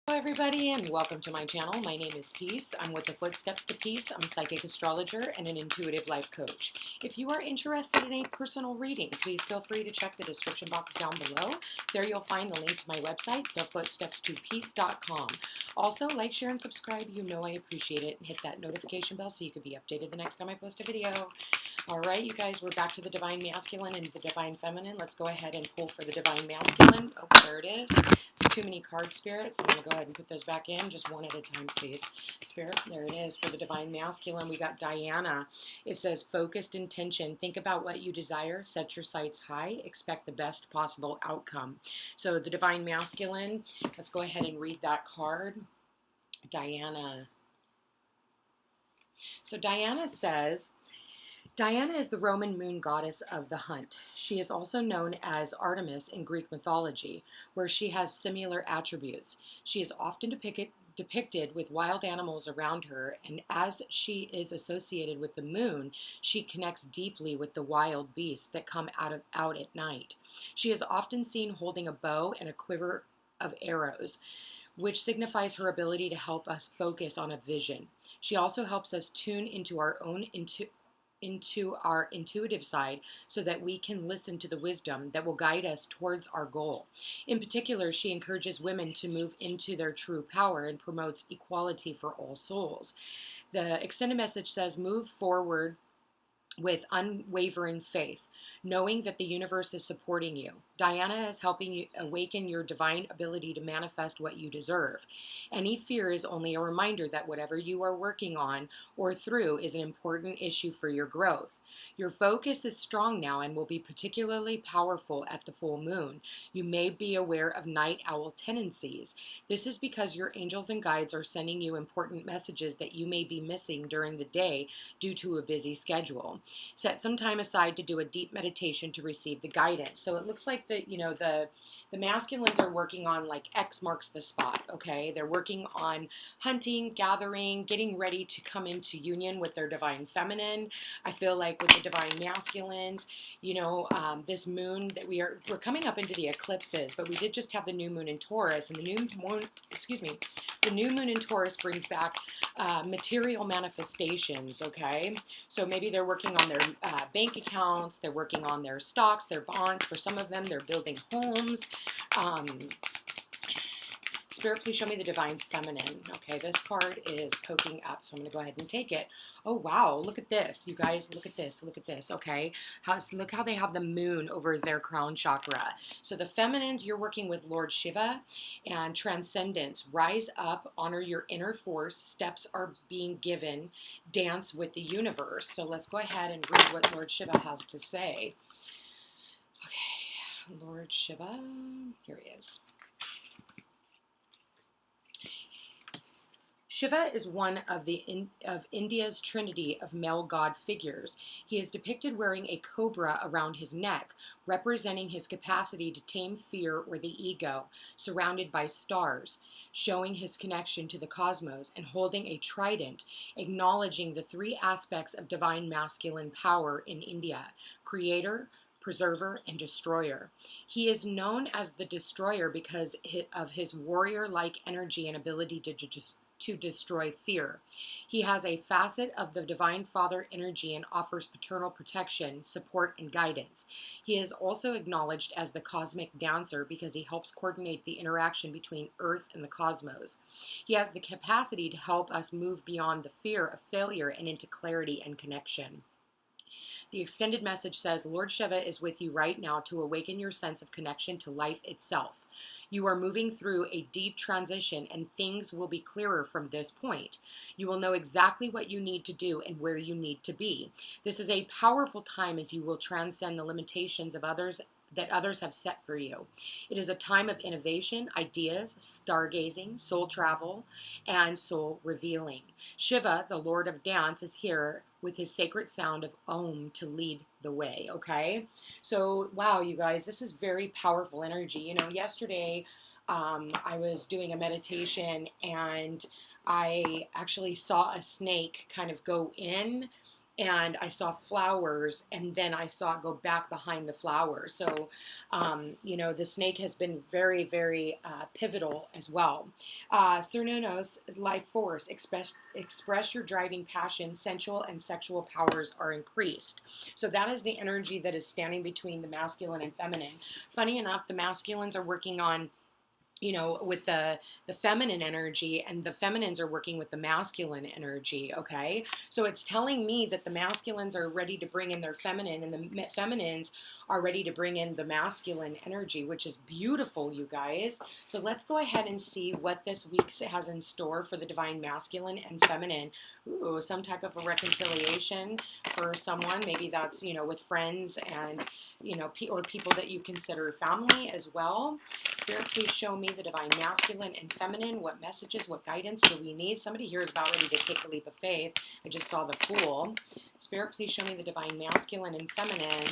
Hello everybody and welcome to my channel. My name is Peace. I'm with the Footsteps to Peace. I'm a psychic astrologer and an intuitive life coach. If you are interested in a personal reading, please feel free to check the description box down below. There you'll find the link to my website, thefootstepstopeace.com. Also, like, share, and subscribe. You know I appreciate it. And hit that notification bell so you can be updated the next time I post a video. All right, you guys, we're back to the Divine Masculine and the Divine Feminine. Let's go ahead and pull for the Divine Masculine. Oh, there it is. There's too many card spirits. I'm going to go ahead and put those back in, just one at a time, please. Spirit, there it is. For the Divine Masculine, we got Diana. It says, focused intention. Think about what you desire. Set your sights high. Expect the best possible outcome. So the Divine Masculine, let's go ahead and read that card. Diana. So Diana says, Diana is the Roman moon goddess of the hunt. She is also known as Artemis in Greek mythology, where she has similar attributes. She is often depicted with wild animals around her, and as she is associated with the moon, she connects deeply with the wild beasts that come out at night. She is often seen holding a bow and a quiver of arrows, which signifies her ability to help us focus on a vision. She also helps us tune into our intuitive side so that we can listen to the wisdom that will guide us towards our goal. In particular, she encourages women to move into their true power and promotes equality for all souls. The extended message says, move forward with unwavering faith, knowing that the universe is supporting you. Diana is helping you awaken your divine ability to manifest what you deserve. Any fear is only a reminder that whatever you are working on or through is an important issue for your growth. Your focus is strong now and will be particularly powerful at the full moon. You may be aware of night owl tendencies. This is because your angels and guides are sending you important messages that you may be missing during the day due to a busy schedule. Set some time aside to do a deep meditation to receive the guidance. So it looks like that, the masculines are working on like X marks the spot, okay? They're working on hunting, gathering, getting ready to come into union with their divine feminine. I feel like with the divine masculines, this moon that we're coming up into the eclipses, but we did just have the new moon in Taurus, and the new moon in Taurus brings back material manifestations, okay? So maybe they're working on their bank accounts, they're working on their stocks, their bonds. For some of them, they're building homes. Spirit, please show me the divine feminine. Okay, this card is poking up, so I'm going to go ahead and take it. Oh, wow, look at this. You guys, look at this. Look at this, okay? Look how they have the moon over their crown chakra. So the feminines, you're working with Lord Shiva and transcendence. Rise up, honor your inner force. Steps are being given. Dance with the universe. So let's go ahead and read what Lord Shiva has to say. Okay, Lord Shiva, here he is. Shiva is one of India's trinity of male god figures. He is depicted wearing a cobra around his neck, representing his capacity to tame fear or the ego, surrounded by stars, showing his connection to the cosmos, and holding a trident, acknowledging the three aspects of divine masculine power in India: creator, preserver, and destroyer. He is known as the destroyer because of his warrior-like energy and ability to destroy fear. He has a facet of the divine father energy and offers paternal protection, support, and guidance. He is also acknowledged as the cosmic dancer because he helps coordinate the interaction between Earth and the cosmos. He has the capacity to help us move beyond the fear of failure and into clarity and connection. The extended message says, Lord Shiva is with you right now to awaken your sense of connection to life itself. You are moving through a deep transition and things will be clearer from this point. You will know exactly what you need to do and where you need to be. This is a powerful time as you will transcend the limitations of others that others have set for you. It is a time of innovation, ideas, stargazing, soul travel, and soul revealing. Shiva, the Lord of Dance, is here with his sacred sound of Om to lead the way, okay? So, wow, you guys, this is very powerful energy. Yesterday I was doing a meditation and I actually saw a snake kind of go in and I saw flowers, and then I saw it go back behind the flowers. So, you know, the snake has been very, very pivotal as well. Cernunnos, life force, express your driving passion, sensual and sexual powers are increased. So that is the energy that is standing between the masculine and feminine. Funny enough, the masculines are working on, you know, with the feminine energy, and the feminines are working with the masculine energy. Okay, so it's telling me that the masculines are ready to bring in their feminine, and the feminines are ready to bring in the masculine energy, which is beautiful, you guys. So let's go ahead and see what this week has in store for the divine masculine and feminine. Ooh, some type of a reconciliation for someone. Maybe that's, you know, with friends and, you know, or people that you consider family as well. Spirit, please show me the divine masculine and feminine. What messages, what guidance do we need? Somebody here is about ready to take a leap of faith. I just saw the Fool. Spirit, please show me the divine masculine and feminine.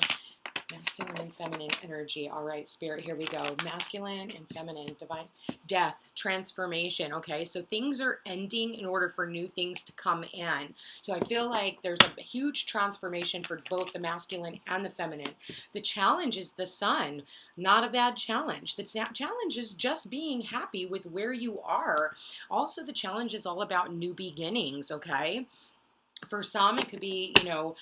Masculine and feminine energy. All right, Spirit, here we go. Masculine and feminine, divine. Death, transformation. Okay, so things are ending in order for new things to come in. So I feel like there's a huge transformation for both the masculine and the feminine. The challenge is the sun. Not a bad challenge. The challenge is just being happy with where you are. Also, the challenge is all about new beginnings, okay? For some, it could be, you know,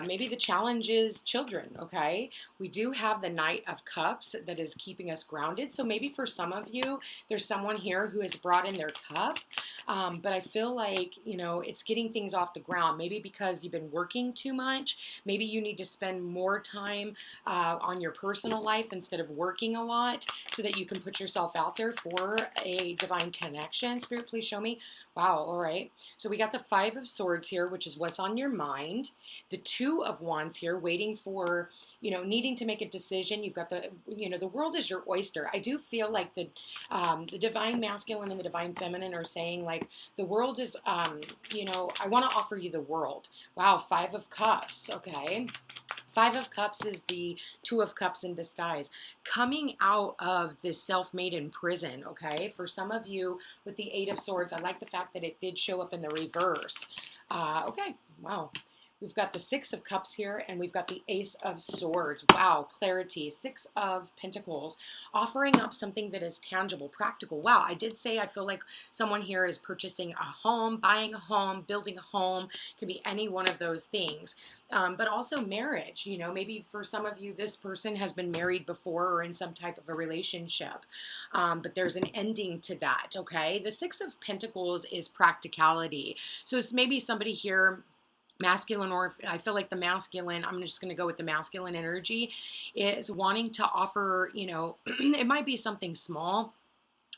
maybe the challenge is children, okay? We do have the Knight of Cups that is keeping us grounded. So maybe for some of you, there's someone here who has brought in their cup. But I feel like, you know, it's getting things off the ground. Maybe because you've been working too much. Maybe you need to spend more time on your personal life instead of working a lot so that you can put yourself out there for a divine connection. Spirit, please show me. Wow, all right. So we got the Five of Swords here, which is what's on your mind. The Two of Wands here, waiting for, you know, needing to make a decision. You've got the, you know, the world is your oyster. I do feel like the divine masculine and the divine feminine are saying, like, the world is, you know, I want to offer you the world. Wow, Five of Cups, okay. Five of Cups is the Two of Cups in disguise. Coming out of this self-made in prison, okay? For some of you with the Eight of Swords, I like the fact that it did show up in the reverse. Okay, wow. We've got the Six of Cups here, and we've got the Ace of Swords. Wow, clarity. Six of Pentacles, offering up something that is tangible, practical. Wow, I did say I feel like someone here is purchasing a home, buying a home, building a home. Could be any one of those things. But also marriage. You know, maybe for some of you, this person has been married before or in some type of a relationship. But there's an ending to that, okay? The Six of Pentacles is practicality. So it's maybe somebody here, masculine, or I feel like the masculine, I'm just going to go with the masculine energy, is wanting to offer, you know, it might be something small,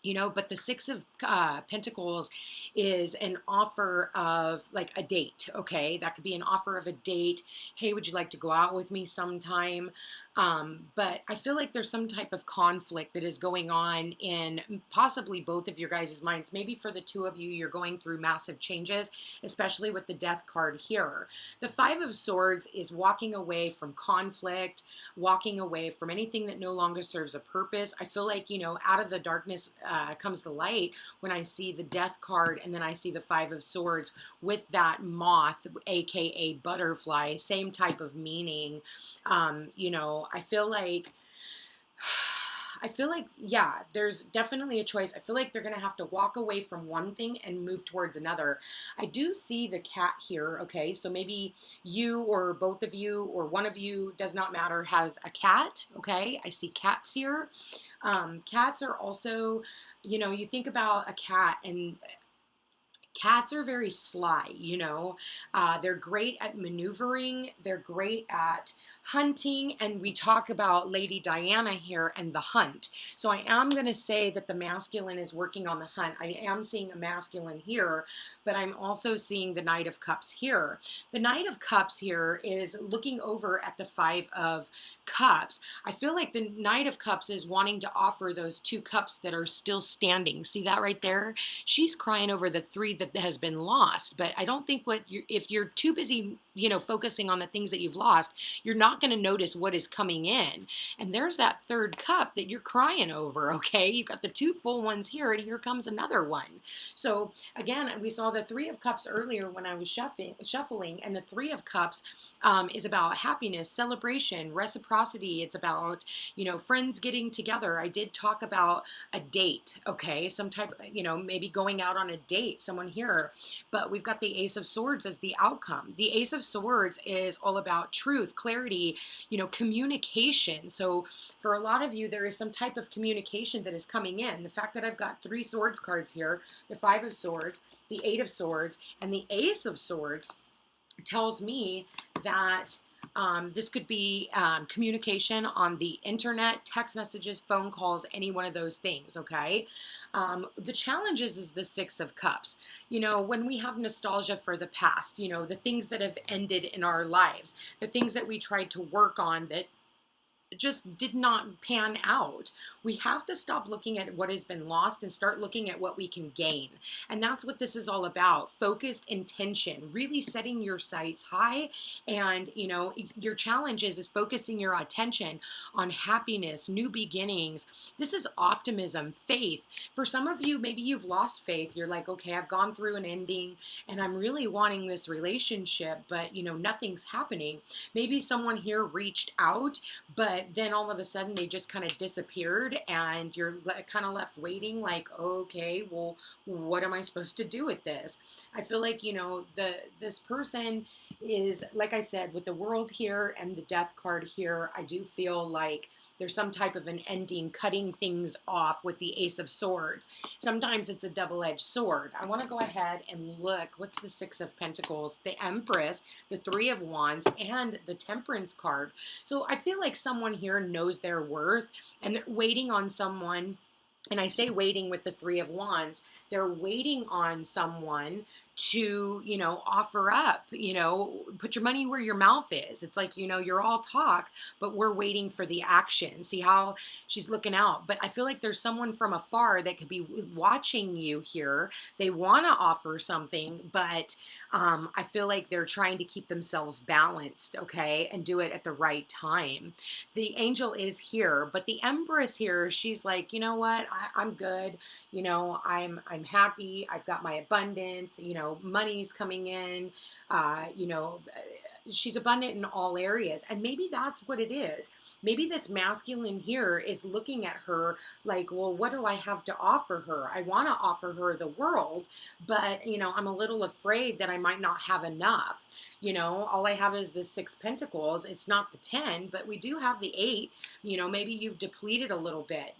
you know, but the Six of Pentacles is an offer of like a date, okay? That could be an offer of a date. Hey, would you like to go out with me sometime? But I feel like there's some type of conflict that is going on in possibly both of your guys' minds. Maybe for the two of you, you're going through massive changes, especially with the Death card here. The Five of Swords is walking away from conflict, walking away from anything that no longer serves a purpose. I feel like, you know, out of the darkness comes the light when I see the Death card, and then I see the Five of Swords with that moth, aka butterfly, same type of meaning. You know, I feel like, yeah, there's definitely a choice. I feel like they're going to have to walk away from one thing and move towards another. I do see the cat here, okay? So maybe you or both of you or one of you, does not matter, has a cat, okay? I see cats here. Cats are also, you know, you think about a cat, and cats are very sly, you know. They're great at maneuvering. They're great at hunting. And we talk about Lady Diana here and the hunt. So I am going to say that the masculine is working on the hunt. I am seeing a masculine here, but I'm also seeing the Knight of Cups here. The Knight of Cups here is looking over at the Five of Cups. I feel like the Knight of Cups is wanting to offer those two cups that are still standing. See that right there? She's crying over the three that that has been lost. But I don't think if you're too busy, focusing on the things that you've lost, you're not going to notice what is coming in. And there's that third cup that you're crying over, okay? You've got the two full ones here, and here comes another one. So again, we saw the Three of Cups earlier when I was shuffling, and the Three of Cups is about happiness, celebration, reciprocity. It's about, friends getting together. I did talk about a date, okay? Some type, maybe going out on a date, someone here. But we've got the Ace of Swords as the outcome. The Ace of Swords is all about truth, clarity, communication. So for a lot of you, there is some type of communication that is coming in. The fact that I've got 3 Swords cards here, the Five of Swords, the Eight of Swords, and the Ace of Swords tells me that this could be communication on the internet, text messages, phone calls, any one of those things, okay? The challenge is the Six of Cups. When we have nostalgia for the past, the things that have ended in our lives, the things that we tried to work on that just did not pan out. We have to stop looking at what has been lost and start looking at what we can gain. And that's what this is all about. Focused intention, really setting your sights high. And, your challenge is focusing your attention on happiness, new beginnings. This is optimism, faith. For some of you, maybe you've lost faith. You're like, okay, I've gone through an ending and I'm really wanting this relationship, but, nothing's happening. Maybe someone here reached out, but then all of a sudden they just kind of disappeared and you're kind of left waiting like, okay, well, what am I supposed to do with this? I feel like, this person is, like I said, with the World here and the Death card here, I do feel like there's some type of an ending, cutting things off with the Ace of Swords. Sometimes it's a double-edged sword. I want to go ahead and look. What's the Six of Pentacles, the Empress, the Three of Wands, and the Temperance card. So I feel like someone here knows their worth and they're waiting on someone. And I say waiting with the Three of Wands, they're waiting on someone to, offer up, put your money where your mouth is. It's like, you're all talk, but we're waiting for the action. See how she's looking out. But I feel like there's someone from afar that could be watching you here. They want to offer something, but I feel like they're trying to keep themselves balanced, okay, and do it at the right time. The angel is here, but the Empress here, she's like, you know what, I'm good. I'm happy. I've got my abundance, money's coming in, she's abundant in all areas. And maybe that's what it is. Maybe this masculine here is looking at her like, well, what do I have to offer her? I want to offer her the world, but, I'm a little afraid that I might not have enough. All I have is the Six Pentacles. It's not the 10, but we do have the 8. Maybe you've depleted a little bit,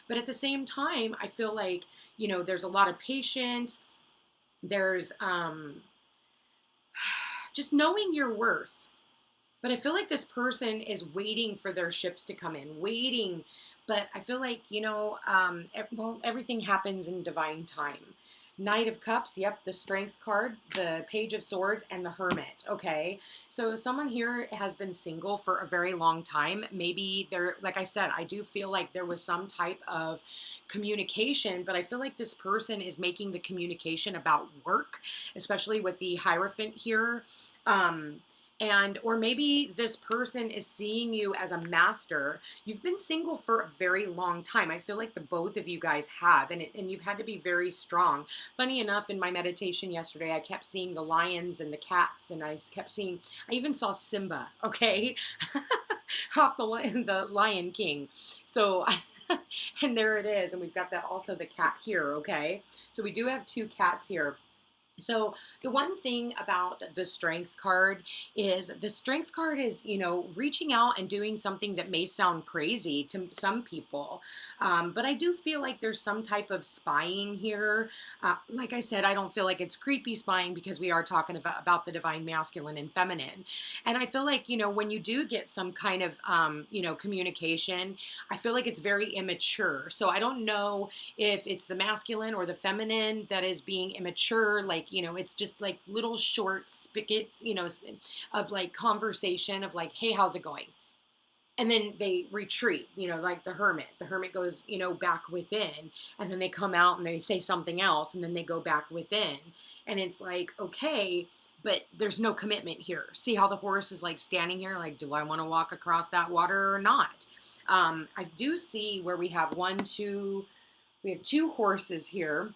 but at the same time, I feel like, there's a lot of patience. There's just knowing your worth. But I feel like this person is waiting for their ships to come in, waiting. But I feel like, everything happens in divine time. Knight of Cups, yep, the Strength card, the Page of Swords, and the Hermit, okay? So someone here has been single for a very long time. Maybe they're, like I said, I do feel like there was some type of communication, but I feel like this person is making the communication about work, especially with the Hierophant here. Or maybe this person is seeing you as a master. You've been single for a very long time. I feel like the both of you guys have, and you've had to be very strong. Funny enough, in my meditation yesterday, I kept seeing the lions and the cats, and I even saw Simba, okay? Off the Lion King. So, and there it is, and we've got also the cat here, okay? So we do have 2 cats here. So the one thing about the Strength card is reaching out and doing something that may sound crazy to some people. But I do feel like there's some type of spying here. Like I said, I don't feel like it's creepy spying because we are talking about the divine masculine and feminine. And I feel like, when you do get some kind of, communication, I feel like it's very immature. So I don't know if it's the masculine or the feminine that is being immature, like, it's just like little short spigots, of like conversation of like, hey, how's it going? and then they retreat, like the hermit. The hermit goes, back within, and then they come out and they say something else, and then they go back within. And it's like, okay, but there's no commitment here. See how the horse is like standing here, like, do I want to walk across that water or not? I do see where we have we have two horses here.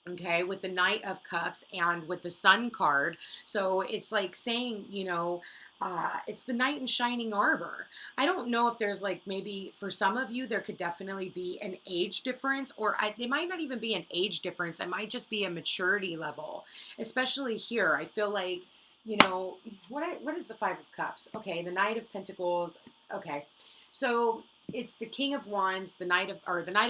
Okay, with the Knight of Cups and with the Sun card. So it's like saying, it's the knight in shining armor. I don't know if there's like, maybe for some of you, there could definitely be an age difference, or it might not even be an age difference. It might just be a maturity level, especially here. I feel like, what is the Five of Cups? Okay, the Knight of Pentacles. Okay, so it's the King of Wands, the Knight of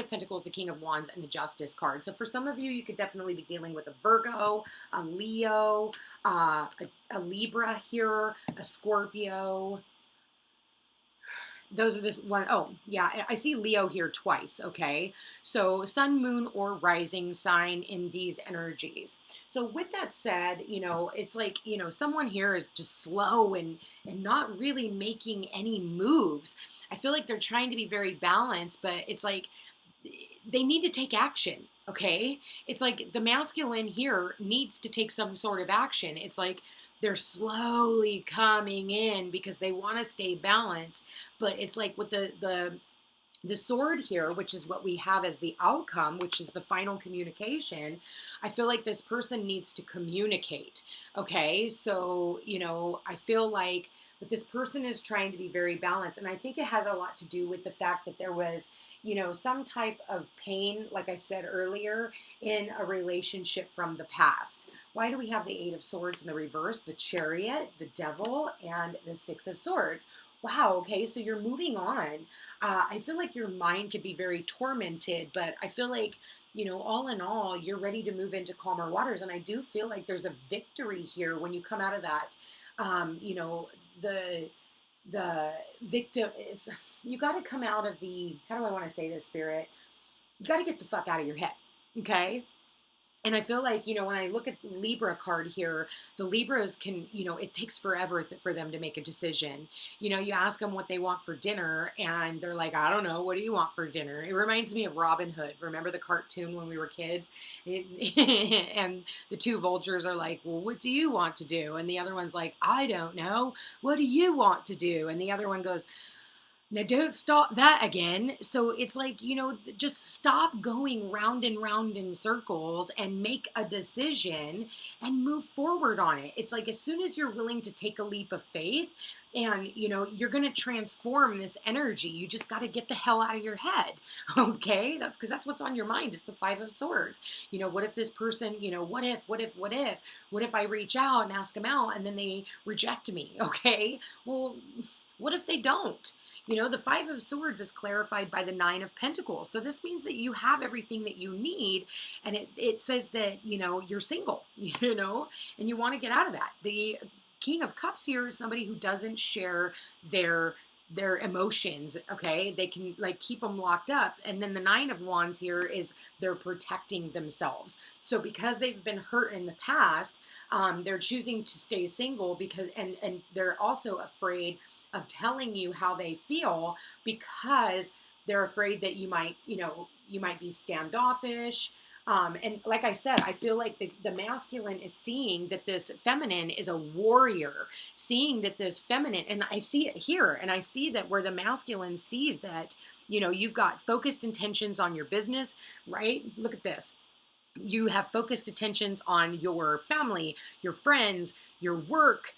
Pentacles, the King of Wands, and the Justice card. So for some of you, you could definitely be dealing with a Virgo, a Leo, a Libra here, a Scorpio. Those are this one. Oh, yeah, I see Leo here twice, okay? So sun, moon, or rising sign in these energies. So with that said, it's like, someone here is just slow and not really making any moves. I feel like they're trying to be very balanced, but it's like they need to take action, okay? It's like the masculine here needs to take some sort of action. It's like they're slowly coming in because they want to stay balanced, but it's like with the sword here, which is what we have as the outcome, which is the final communication. I feel like this person needs to communicate, okay? So, I feel like but this person is trying to be very balanced, and I think it has a lot to do with the fact that there was some type of pain, like I said earlier, in a relationship from the past. Why do we have the Eight of Swords in the reverse, the Chariot, the Devil, and the Six of Swords? Wow, okay, so you're moving on. I feel like your mind could be very tormented, but I feel like, all in all, you're ready to move into calmer waters, and I do feel like there's a victory here when you come out of that, the victim, you got to come out of how do I want to say this, Spirit? You got to get the fuck out of your head, okay? And I feel like, when I look at the Libra card here, the Libras can, it takes forever for them to make a decision. You ask them what they want for dinner, and they're like, I don't know, what do you want for dinner? It reminds me of Robin Hood. Remember the cartoon when we were kids? And the two vultures are like, well, what do you want to do? And the other one's like, I don't know. What do you want to do? And the other one goes, now don't stop that again. So it's like, just stop going round and round in circles and make a decision and move forward on it. It's like as soon as you're willing to take a leap of faith and, you're going to transform this energy, you just got to get the hell out of your head. Okay? That's because that's what's on your mind is the Five of Swords. What if this person, what if I reach out and ask them out and then they reject me? Okay? Well, what if they don't? The Five of Swords is clarified by the Nine of Pentacles. So this means that you have everything that you need. And it says that, you're single, and you want to get out of that. The King of Cups here is somebody who doesn't share their emotions, okay? They can keep them locked up. And then the Nine of Wands here is they're protecting themselves. So because they've been hurt in the past, they're choosing to stay single because, and they're also afraid of telling you how they feel because they're afraid that you might be standoffish. And like I said, I feel like the masculine is seeing that this feminine is a warrior, seeing that this feminine, and I see it here, and I see that where the masculine sees that, you've got focused intentions on your business, right? Look at this. You have focused attentions on your family, your friends, your work,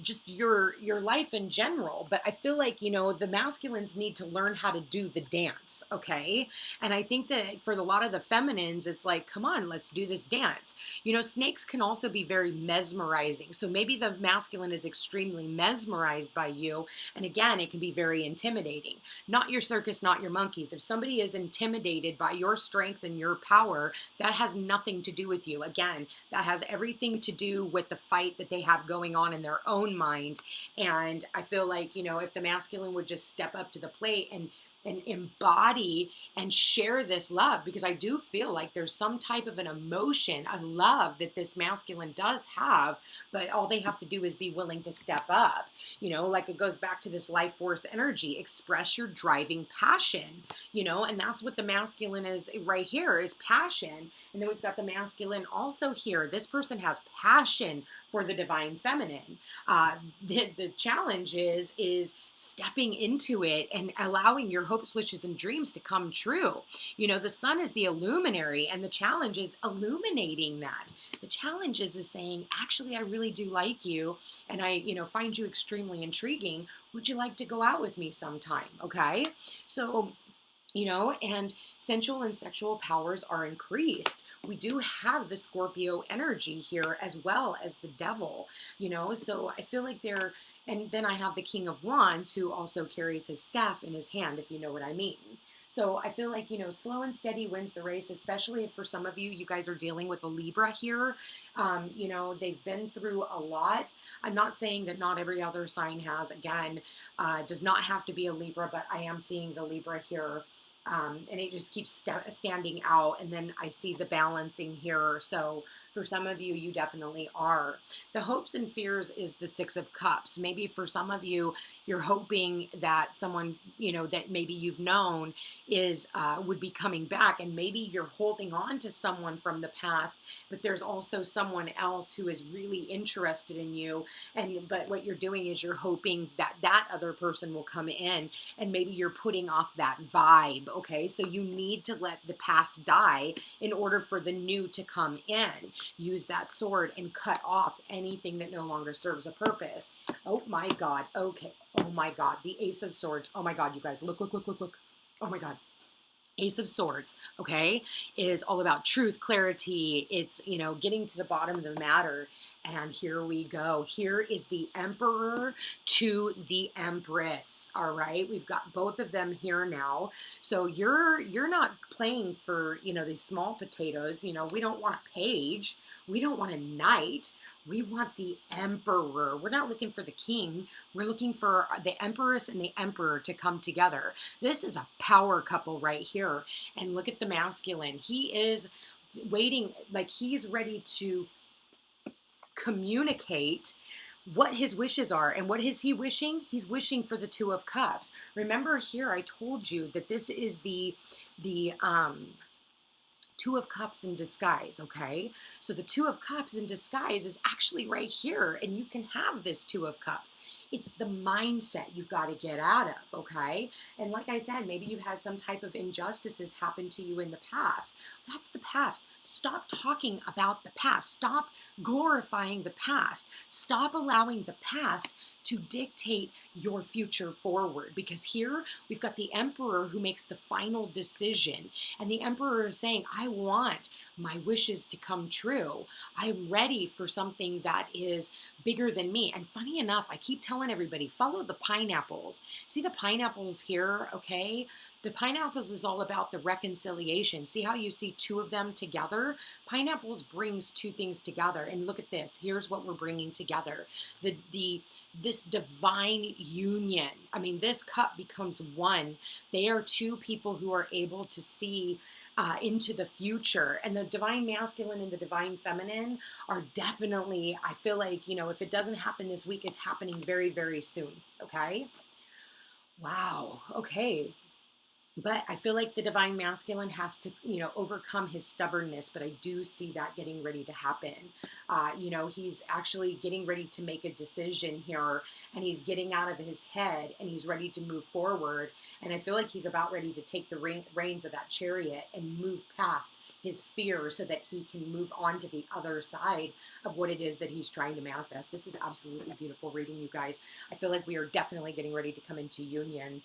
just your life in general. But I feel like, the masculines need to learn how to do the dance, okay? And I think that for a lot of the feminines, it's like, come on, let's do this dance. Snakes can also be very mesmerizing. So maybe the masculine is extremely mesmerized by you. And again, it can be very intimidating. Not your circus, not your monkeys. If somebody is intimidated by your strength and your power, that has nothing to do with you. Again, that has everything to do with the fight that they have going on in their own mind. And I feel like, if the masculine would just step up to the plate and and embody and share this love, because I do feel like there's some type of an emotion, a love that this masculine does have, but all they have to do is be willing to step up. Like it goes back to this life force energy, express your driving passion, and that's what the masculine is right here, is passion. And then we've got the masculine also here. This person has passion for the divine feminine. The challenge is stepping into it and allowing your hopes, wishes, and dreams to come true. The sun is the illuminary, and the challenge is illuminating that. The challenge is saying, actually, I really do like you, and I, find you extremely intriguing. Would you like to go out with me sometime? Okay. So, and sensual and sexual powers are increased. We do have the Scorpio energy here as well as the devil, so I feel like and then I have the King of Wands, who also carries his staff in his hand, if you know what I mean. So I feel like, slow and steady wins the race, especially if for some of you guys are dealing with a Libra here. They've been through a lot. I'm not saying that not every other sign has, again, does not have to be a Libra, but I am seeing the Libra here. And it just keeps standing out. And then I see the balancing here. So for some of you, you definitely are. The hopes and fears is the Six of Cups. Maybe for some of you, you're hoping that someone, that maybe you've known would be coming back. And maybe you're holding on to someone from the past, but there's also someone else who is really interested in you. But what you're doing is you're hoping that that other person will come in, and maybe you're putting off that vibe. Okay, so you need to let the past die in order for the new to come in. Use that sword and cut off anything that no longer serves a purpose. Oh my God. Okay. Oh my God. The Ace of Swords. Oh my God, you guys. Look. Oh my God. Ace of Swords, okay, is all about truth, clarity. It's, getting to the bottom of the matter. And here we go. Here is the Emperor to the Empress. All right. We've got both of them here now. So you're not playing for, these small potatoes. We don't want a page. We don't want a knight. We want the Emperor. We're not looking for the king. We're looking for the Empress and the Emperor to come together. This is a power couple right here. And look at the masculine. He is waiting, like he's ready to communicate what his wishes are. And what is he wishing? He's wishing for the Two of Cups. Remember here, I told you that this is the Two of Cups in disguise, okay? So the Two of Cups in disguise is actually right here, and you can have this Two of Cups. It's the mindset you've got to get out of, okay? And like I said, maybe you've had some type of injustices happen to you in the past. That's the past. Stop talking about the past. Stop glorifying the past. Stop allowing the past to dictate your future forward. Because here we've got the Emperor who makes the final decision. And the Emperor is saying, I want my wishes to come true. I'm ready for something that is bigger than me. And funny enough, I keep telling everybody, follow the pineapples. See the pineapples here, okay? The pineapples is all about the reconciliation. See how you see two of them together? Pineapples brings two things together. And look at this. Here's what we're bringing together. This divine union. I mean, this cup becomes one. They are two people who are able to see into the future. And the divine masculine and the divine feminine are definitely, I feel like, if it doesn't happen this week, it's happening very, very soon. Okay? Wow. Okay. But I feel like the divine masculine has to, overcome his stubbornness. But I do see that getting ready to happen. He's actually getting ready to make a decision here, and he's getting out of his head, and he's ready to move forward. And I feel like he's about ready to take the reins of that chariot and move past his fear so that he can move on to the other side of what it is that he's trying to manifest. This is absolutely beautiful reading, you guys. I feel like we are definitely getting ready to come into union.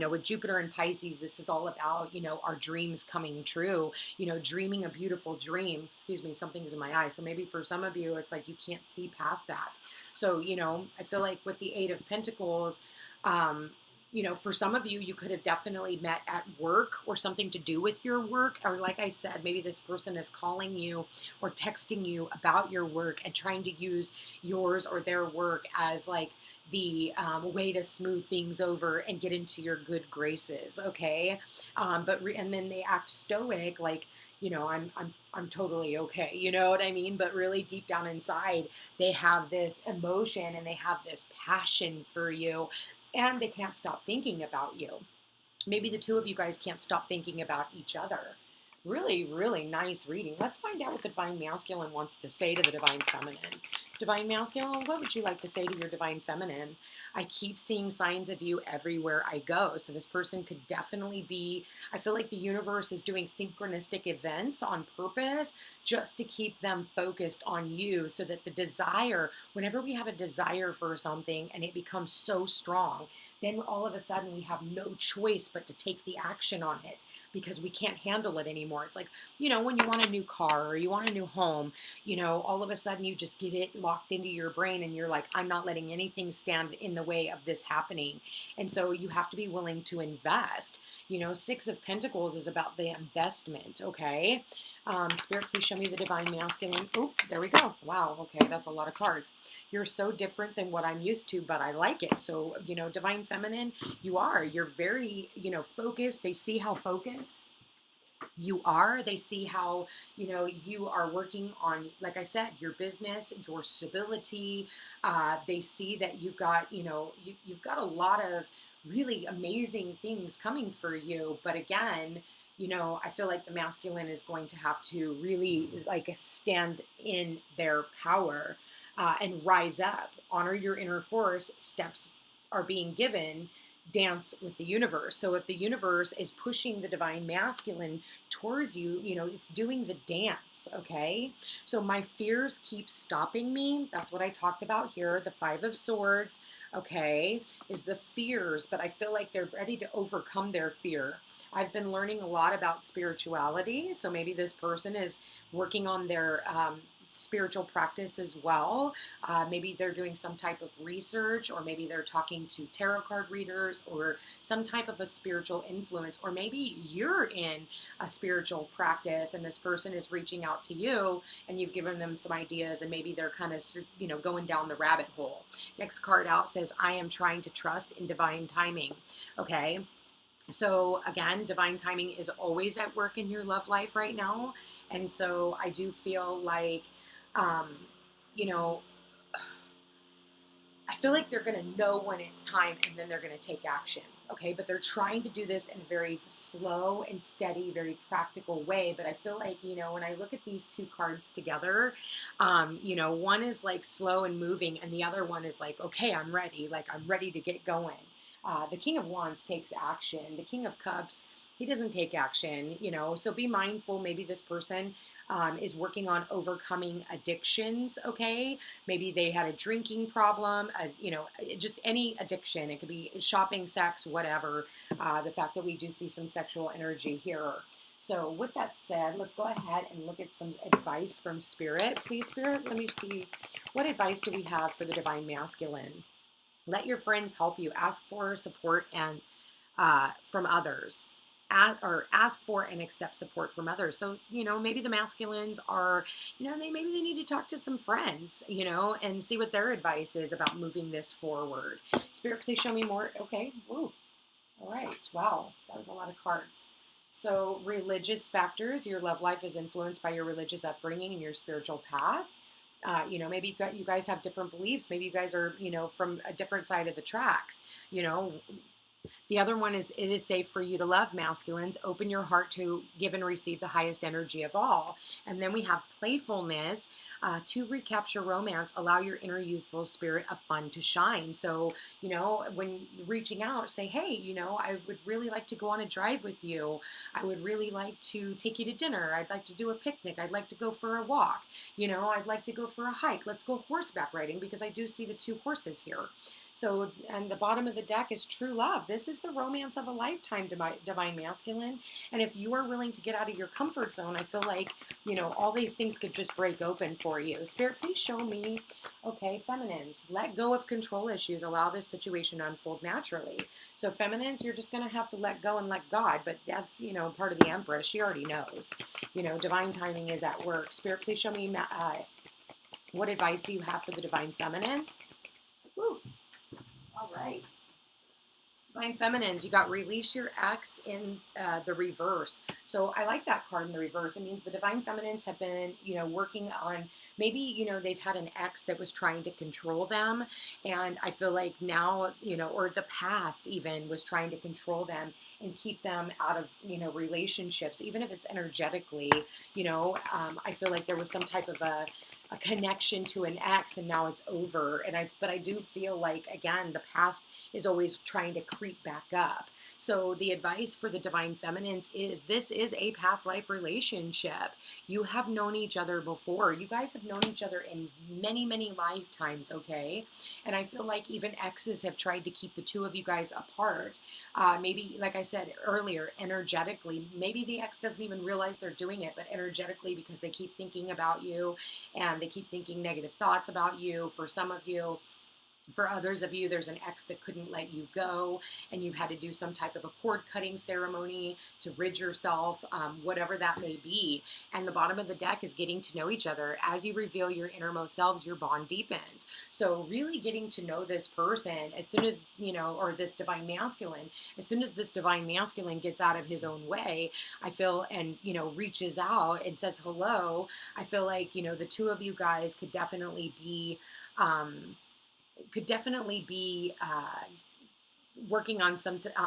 With Jupiter and Pisces, this is all about, our dreams coming true, dreaming a beautiful dream. Excuse me, something's in my eye. So maybe for some of you, it's like you can't see past that. So, I feel like with the Eight of Pentacles, you know, for some of you, you could have definitely met at work or something to do with your work. Or like I said, maybe this person is calling you or texting you about your work and trying to use yours or their work as like the way to smooth things over and get into your good graces. Okay. And then they act stoic, like, you know, I'm totally okay. You know what I mean? But really deep down inside, they have this emotion and they have this passion for you, and they can't stop thinking about you. Maybe the two of you guys can't stop thinking about each other. Really, really nice reading. Let's find out what the Divine Masculine wants to say to the Divine Feminine. Divine Masculine, what would you like to say to your Divine Feminine? I keep seeing signs of you everywhere I go. So this person could definitely be, I feel like the universe is doing synchronistic events on purpose just to keep them focused on you, so that the desire, whenever we have a desire for something and it becomes so strong, then all of a sudden we have no choice but to take the action on it because we can't handle it anymore. It's like, you know, when you want a new car or you want a new home, you know, all of a sudden you just get it locked into your brain and you're like, I'm not letting anything stand in the way of this happening. And so you have to be willing to invest. You know, Six of Pentacles is about the investment, okay? Spirit, please show me the Divine Masculine. Oh, there we go. Wow, okay, that's a lot of cards. You're so different than what I'm used to, but I like it. So, you know, Divine Feminine, you're very, you know, focused. They see how focused you are. They see how, you know, you are working on, like I said, your business, your stability. They see that you've got, you know, you've got a lot of really amazing things coming for you. But again, you know, I feel like the masculine is going to have to really like stand in their power and rise up, honor your inner force. Steps are being given. Dance with the universe. So if the universe is pushing the Divine Masculine towards you, you know, it's doing the dance, okay? So my fears keep stopping me. That's what I talked about here. The Five of Swords, okay, is the fears, but I feel like they're ready to overcome their fear. I've been learning a lot about spirituality, so maybe this person is working on their spiritual practice as well. Maybe they're doing some type of research, or maybe they're talking to tarot card readers or some type of a spiritual influence, or maybe you're in a spiritual practice and this person is reaching out to you and you've given them some ideas and maybe they're kind of, you know, going down the rabbit hole. Next card out says, I am trying to trust in divine timing. Okay. So again, divine timing is always at work in your love life right now. And so I do feel like, you know, I feel like they're going to know when it's time and then they're going to take action. Okay. But they're trying to do this in a very slow and steady, very practical way. But I feel like, you know, when I look at these two cards together, you know, one is like slow and moving and the other one is like, okay, I'm ready. Like I'm ready to get going. The King of Wands takes action. The King of Cups, he doesn't take action, you know, so be mindful. Maybe this person is working on overcoming addictions, okay? Maybe they had a drinking problem, you know, just any addiction. It could be shopping, sex, whatever. The fact that we do see some sexual energy here. So with that said, let's go ahead and look at some advice from Spirit. Please, Spirit, let me see. What advice do we have for the Divine Masculine? Let your friends help you. Ask for support and from others. Ask for and accept support from others. So, you know, maybe the masculines are, you know, maybe they need to talk to some friends, you know, and see what their advice is about moving this forward. Spirit, please show me more. Okay. Whoa. All right. Wow. That was a lot of cards. So religious factors, your love life is influenced by your religious upbringing and your spiritual path. You know, maybe you guys have different beliefs. Maybe you guys are, you know, from a different side of the tracks, you know. The other one is, it is safe for you to love, masculines. Open your heart to give and receive the highest energy of all. And then we have playfulness. To recapture romance, allow your inner youthful spirit of fun to shine. So, you know, when reaching out, say, hey, you know, I would really like to go on a drive with you. I would really like to take you to dinner. I'd like to do a picnic. I'd like to go for a walk. You know, I'd like to go for a hike. Let's go horseback riding, because I do see the two horses here. So, and the bottom of the deck is true love. This is the romance of a lifetime, divine masculine. And if you are willing to get out of your comfort zone, I feel like, all these things could just break open for you. Spirit, please show me. Okay, feminines, let go of control issues. Allow this situation to unfold naturally. So feminines, you're just going to have to let go and let God. But that's, part of the Empress. She already knows. Divine timing is at work. Spirit, please show me what advice do you have for the divine feminine? Woo. All right. Divine feminines, you got release your ex in the reverse. So I like that card in the reverse. It means the divine feminines have been, working on maybe, they've had an ex that was trying to control them. And I feel like now, or the past even was trying to control them and keep them out of, relationships, even if it's energetically, I feel like there was some type of a connection to an ex and now it's over. But I do feel like, again, the past is always trying to creep back up. So the advice for the divine feminines is this is a past life relationship. You have known each other before. You guys have known each other in many, many lifetimes, okay? And I feel like even exes have tried to keep the two of you guys apart. Maybe, like I said earlier, energetically, maybe the ex doesn't even realize they're doing it, but energetically, because they keep thinking about you and they keep thinking negative thoughts about you. For some of you, for others of you, there's an ex that couldn't let you go and you've had to do some type of a cord cutting ceremony to rid yourself, whatever that may be. And the bottom of the deck is getting to know each other. As you reveal your innermost selves, your bond deepens. So really getting to know this person as soon as, or this divine masculine, as soon as this divine masculine gets out of his own way, I feel, and, reaches out and says hello, I feel like, the two of you guys could definitely be, working on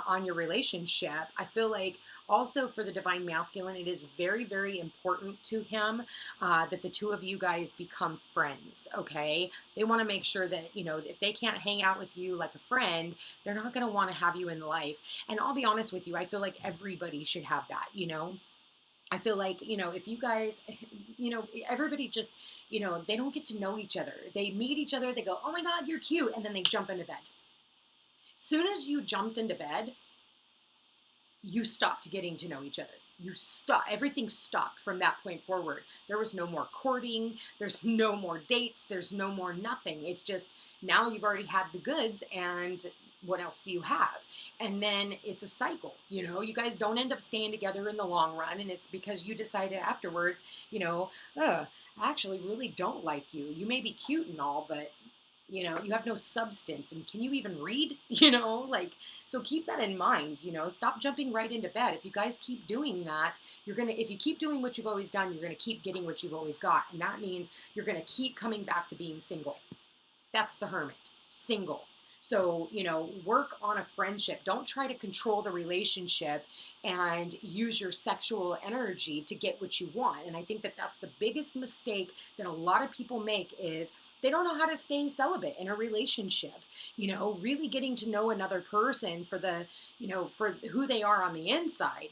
on your relationship. I feel like also for the divine masculine, it is very, very important to him that the two of you guys become friends, okay? They want to make sure that, if they can't hang out with you like a friend, they're not going to want to have you in life. And I'll be honest with you, I feel like everybody should have that, I feel like, if you guys, everybody just, they don't get to know each other. They meet each other, they go, oh my God, you're cute, and then they jump into bed. Soon as you jumped into bed, you stopped getting to know each other. You stop. Everything stopped from that point forward. There was no more courting. There's no more dates. There's no more nothing. It's just now you've already had the goods and what else do you have? And then it's a cycle, you guys don't end up staying together in the long run. And it's because you decided afterwards, I actually really don't like you. You may be cute and all, but you have no substance. And can you even read? So keep that in mind, stop jumping right into bed. If you guys keep doing that, if you keep doing what you've always done, you're going to keep getting what you've always got. And that means you're going to keep coming back to being single. That's the hermit, single. So, work on a friendship. Don't try to control the relationship and use your sexual energy to get what you want. And I think that that's the biggest mistake that a lot of people make is they don't know how to stay celibate in a relationship. Really getting to know another person for the, for who they are on the inside.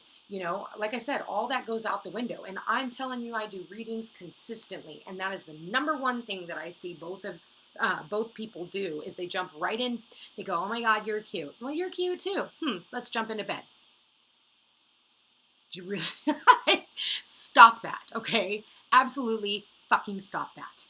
Like I said, all that goes out the window. And I'm telling you, I do readings consistently. And that is the number one thing that I see both people do is they jump right in. They go, oh my God, you're cute. Well, you're cute too. Let's jump into bed. Do you really stop that? Okay. Absolutely fucking stop that.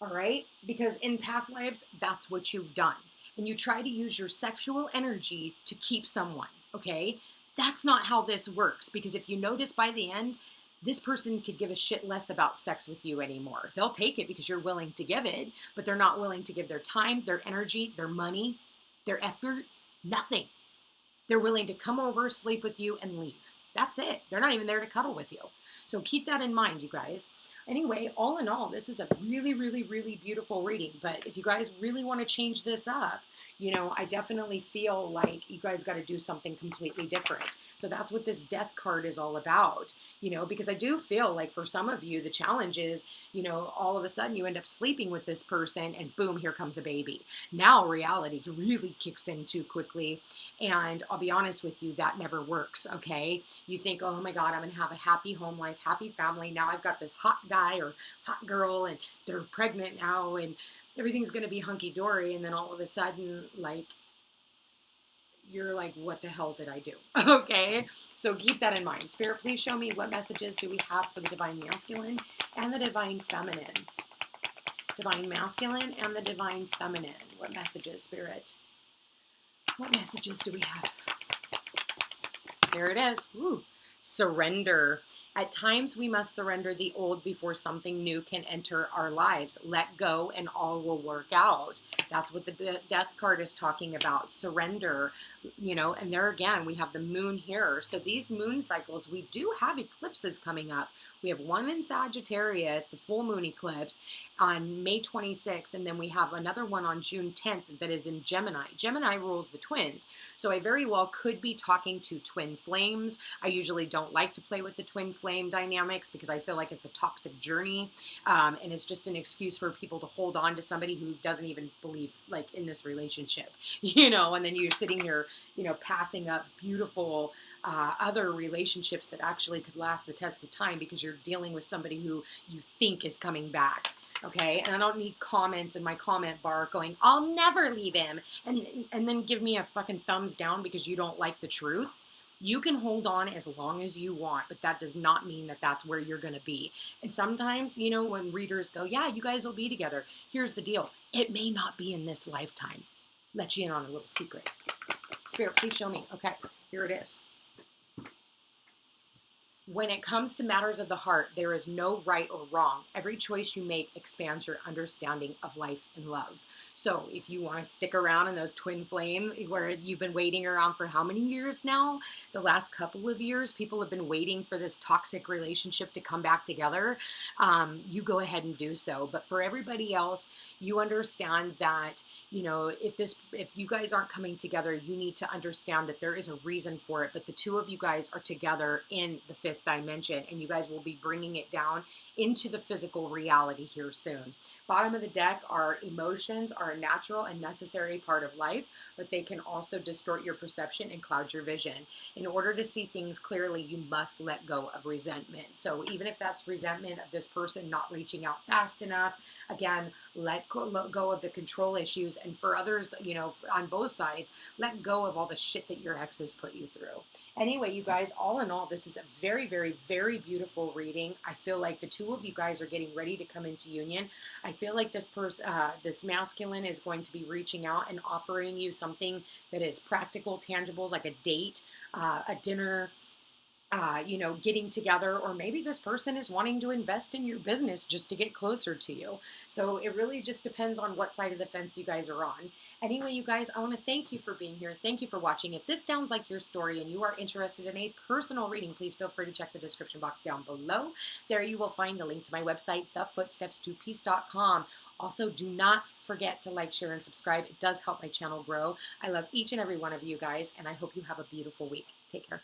All right. Because in past lives, that's what you've done. And you try to use your sexual energy to keep someone. Okay. That's not how this works. Because if you notice by the end, this person could give a shit less about sex with you anymore. They'll take it because you're willing to give it, but they're not willing to give their time, their energy, their money, their effort, nothing. They're willing to come over, sleep with you, and leave. That's it. They're not even there to cuddle with you. So keep that in mind, you guys. Anyway, all in all, this is a really, really, really beautiful reading. But if you guys really want to change this up, I definitely feel like you guys got to do something completely different. So that's what this death card is all about, because I do feel like for some of you, the challenge is, all of a sudden you end up sleeping with this person and boom, here comes a baby. Now reality really kicks in too quickly. And I'll be honest with you, that never works, okay? You think, oh my God, I'm going to have a happy home life, happy family. Now I've got this hot guy or hot girl and they're pregnant now and everything's going to be hunky-dory, and then all of a sudden, like, you're like, what the hell did I do? Okay, so keep that in mind. Spirit, please show me what messages do we have for the divine masculine and the divine feminine. Divine masculine and the divine feminine. What messages, Spirit? What messages do we have? There it is. Woo. Surrender. At times we must surrender the old before something new can enter our lives. Let go and all will work out. That's what the death card is talking about. Surrender, you know, and there again, we have the moon here. So these moon cycles, we do have eclipses coming up. We have one in Sagittarius, the full moon eclipse on May 26th. And then we have another one on June 10th that is in Gemini. Gemini rules the twins. So I very well could be talking to twin flames. I usually don't like to play with the twin flame dynamics because I feel like it's a toxic journey, and it's just an excuse for people to hold on to somebody who doesn't even believe like in this relationship, you know, and then you're sitting here, you know, passing up beautiful other relationships that actually could last the test of time because you're dealing with somebody who you think is coming back. Okay, and I don't need comments in my comment bar going, I'll never leave him, and then give me a fucking thumbs down because you don't like the truth. You can hold on as long as you want, but that does not mean that that's where you're going to be. And sometimes, you know, when readers go, yeah, you guys will be together. Here's the deal. It may not be in this lifetime. Let you in on a little secret. Spirit, please show me. Okay, here it is. When it comes to matters of the heart, there is no right or wrong. Every choice you make expands your understanding of life and love. So if you want to stick around in those twin flame where you've been waiting around for how many years now? The last couple of years, people have been waiting for this toxic relationship to come back together. You go ahead and do so. But for everybody else, you understand that, you know, if you guys aren't coming together, you need to understand that there is a reason for it. But the two of you guys are together in the fifth dimension, and you guys will be bringing it down into the physical reality here soon. Bottom of the deck, our emotions are a natural and necessary part of life, but they can also distort your perception and cloud your vision. In order to see things clearly, you must let go of resentment. So even if that's resentment of this person not reaching out fast enough, again, let go of the control issues. And for others, you know, on both sides, let go of all the shit that your exes put you through. Anyway, you guys, all in all, this is a very, very, very beautiful reading. I feel like the two of you guys are getting ready to come into union. I feel like this this masculine is going to be reaching out and offering you something that is practical, tangible, like a date, a dinner, you know, getting together, or maybe this person is wanting to invest in your business just to get closer to you. So it really just depends on what side of the fence you guys are on. Anyway, you guys, I want to thank you for being here. Thank you for watching. If this sounds like your story and you are interested in a personal reading, please feel free to check the description box down below. There you will find the link to my website, thefootsteps2peace.com. Also, do not forget to like, share, and subscribe. It does help my channel grow. I love each and every one of you guys, and I hope you have a beautiful week. Take care.